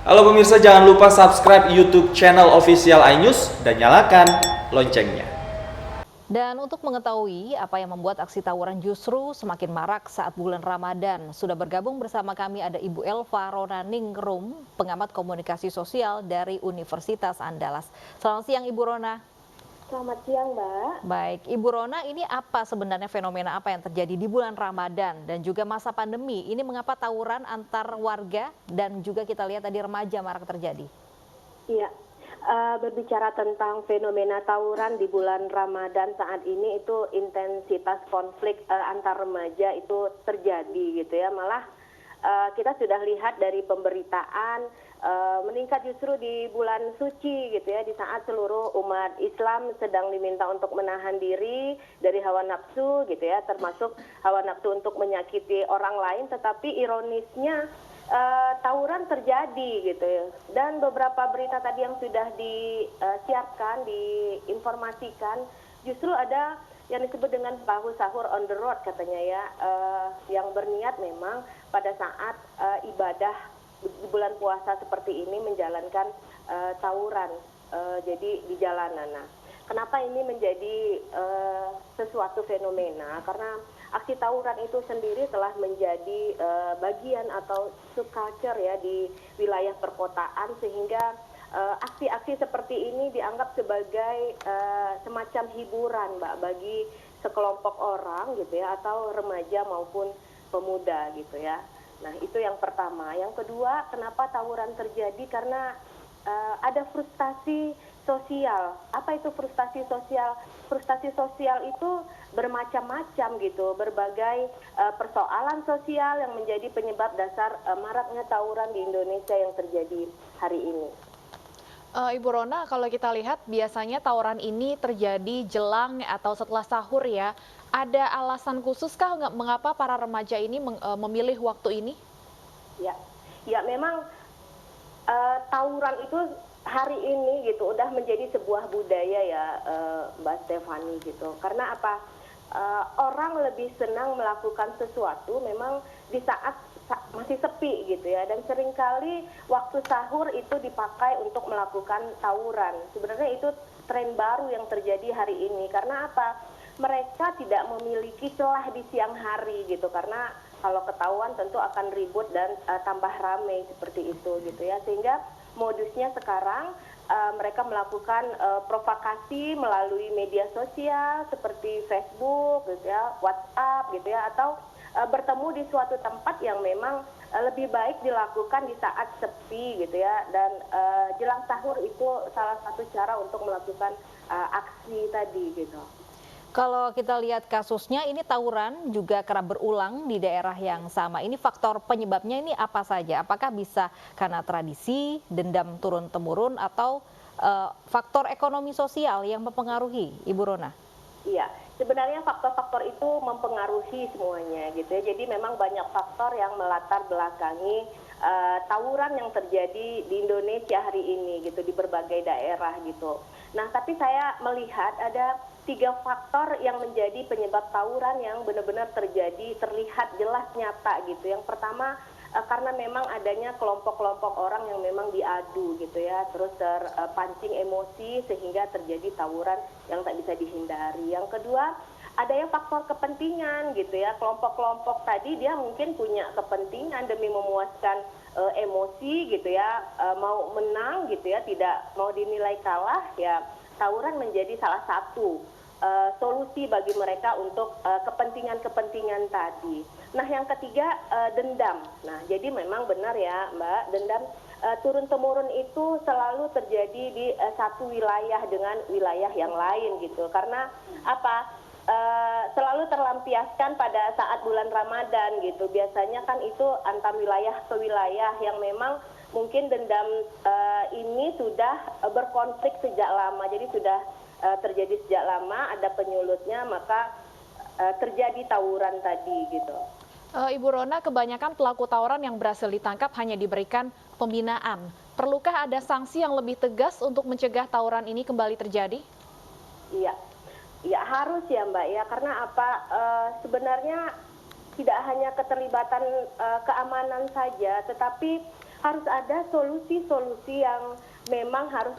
Halo pemirsa, jangan lupa subscribe YouTube channel official iNews dan nyalakan loncengnya. Dan untuk mengetahui apa yang membuat aksi tawuran justru semakin marak saat bulan Ramadan, sudah bergabung bersama kami ada Ibu Elva Ronaningrum, pengamat komunikasi sosial dari Universitas Andalas. Selamat siang Ibu Rona. Selamat siang, Mbak. Baik, Ibu Rona, ini apa sebenarnya fenomena apa yang terjadi di bulan Ramadan dan juga masa pandemi? Ini mengapa tawuran antar warga dan juga kita lihat tadi remaja marak terjadi? Iya, berbicara tentang fenomena tawuran di bulan Ramadan saat ini itu intensitas konflik antar remaja itu terjadi gitu ya. Malah kita sudah lihat dari pemberitaan meningkat justru di bulan suci gitu ya, di saat seluruh umat Islam sedang diminta untuk menahan diri dari hawa nafsu gitu ya, termasuk hawa nafsu untuk menyakiti orang lain, tetapi ironisnya tawuran terjadi gitu ya. Dan beberapa berita tadi yang sudah disiarkan, diinformasikan, justru ada yang disebut dengan bahu sahur on the road katanya ya, yang berniat memang pada saat ibadah di bulan puasa seperti ini menjalankan tawuran, jadi di jalanan. Nah, kenapa ini menjadi sesuatu fenomena? Karena aksi tawuran itu sendiri telah menjadi bagian atau subculture ya di wilayah perkotaan, sehingga aksi-aksi seperti ini dianggap sebagai semacam hiburan, Mbak, bagi sekelompok orang gitu ya, atau remaja maupun pemuda gitu ya. Nah, itu yang pertama. Yang kedua, kenapa tawuran terjadi? Karena ada frustasi sosial. Apa itu frustasi sosial? Frustasi sosial itu bermacam-macam gitu, berbagai persoalan sosial yang menjadi penyebab dasar maraknya tawuran di Indonesia yang terjadi hari ini. Ibu Rona, kalau kita lihat biasanya tawuran ini terjadi jelang atau setelah sahur ya. Ada alasan khususkah mengapa para remaja ini memilih waktu ini? Ya, memang tawuran itu hari ini gitu udah menjadi sebuah budaya ya, Mbak Stefani gitu. Karena apa? Orang lebih senang melakukan sesuatu memang di saat masih sepi gitu ya, dan seringkali waktu sahur itu dipakai untuk melakukan tawuran. Sebenarnya itu tren baru yang terjadi hari ini. Karena apa? Mereka tidak memiliki celah di siang hari gitu, karena kalau ketahuan tentu akan ribut dan tambah ramai seperti itu gitu ya, sehingga modusnya sekarang mereka melakukan provokasi melalui media sosial seperti Facebook gitu ya, WhatsApp gitu ya, atau bertemu di suatu tempat yang memang lebih baik dilakukan di saat sepi gitu ya, dan jelang sahur itu salah satu cara untuk melakukan aksi tadi gitu. Kalau kita lihat kasusnya ini tawuran juga kerap berulang di daerah yang sama. Ini faktor penyebabnya ini apa saja? Apakah bisa karena tradisi, dendam turun-temurun, atau faktor ekonomi sosial yang mempengaruhi, Ibu Rona? Iya, sebenarnya faktor-faktor itu mempengaruhi semuanya gitu ya. Jadi memang banyak faktor yang melatar belakangi tawuran yang terjadi di Indonesia hari ini gitu, di berbagai daerah gitu. Nah, tapi saya melihat ada 3 faktor yang menjadi penyebab tawuran yang benar-benar terjadi, terlihat jelas nyata gitu. Yang pertama, karena memang adanya kelompok-kelompok orang yang memang diadu gitu ya, terus terpancing emosi sehingga terjadi tawuran yang tak bisa dihindari. Yang kedua, ada yang faktor kepentingan gitu ya, kelompok-kelompok tadi dia mungkin punya kepentingan demi memuaskan emosi gitu ya, mau menang gitu ya, tidak mau dinilai kalah ya. Tawuran menjadi salah satu solusi bagi mereka untuk kepentingan-kepentingan tadi. Nah, yang ketiga dendam. Nah, jadi memang benar ya, Mbak, dendam turun-temurun itu selalu terjadi di satu wilayah dengan wilayah yang lain gitu. Karena apa? Selalu terlampiaskan pada saat bulan Ramadan gitu. Biasanya kan itu antar wilayah ke wilayah yang memang mungkin dendam ini sudah berkonflik sejak lama. Jadi sudah terjadi sejak lama, ada penyulutnya, maka terjadi tawuran tadi gitu. Ibu Rona, kebanyakan pelaku tawuran yang berhasil ditangkap hanya diberikan pembinaan. Perlukah ada sanksi yang lebih tegas untuk mencegah tawuran ini kembali terjadi? Iya, ya harus ya Mbak ya, karena apa? Sebenarnya tidak hanya keterlibatan keamanan saja, tetapi harus ada solusi-solusi yang memang harus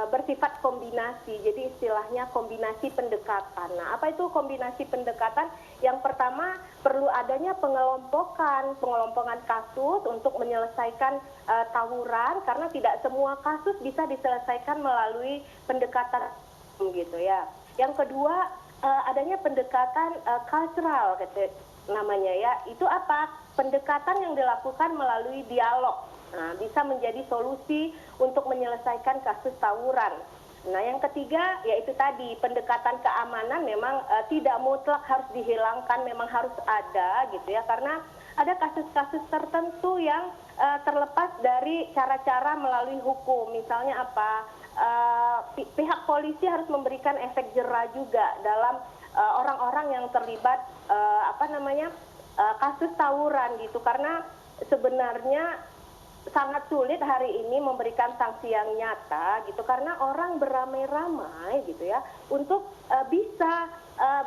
bersifat kombinasi. Jadi istilahnya kombinasi pendekatan. Nah, apa itu kombinasi pendekatan? Yang pertama perlu adanya pengelompokan kasus untuk menyelesaikan tawuran, karena tidak semua kasus bisa diselesaikan melalui pendekatan gitu ya. Yang kedua adanya pendekatan cultural gitu namanya ya. Itu apa? Pendekatan yang dilakukan melalui dialog. Nah, bisa menjadi solusi untuk menyelesaikan kasus tawuran. Nah, yang ketiga yaitu tadi pendekatan keamanan memang tidak mutlak harus dihilangkan, memang harus ada gitu ya, karena ada kasus-kasus tertentu yang terlepas dari cara-cara melalui hukum. Misalnya apa? Pihak polisi harus memberikan efek jera juga dalam orang-orang yang terlibat kasus tawuran gitu, karena sebenarnya sangat sulit hari ini memberikan sanksi yang nyata gitu, karena orang beramai-ramai gitu ya untuk bisa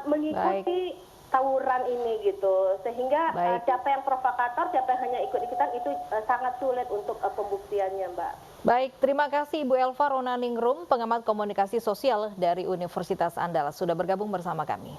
mengikuti tawuran ini gitu, sehingga siapa yang provokator, siapa yang hanya ikut-ikutan itu sangat sulit untuk pembuktiannya, Mbak. Baik, terima kasih Ibu Elva Ronaningrum, pengamat komunikasi sosial dari Universitas Andalas sudah bergabung bersama kami.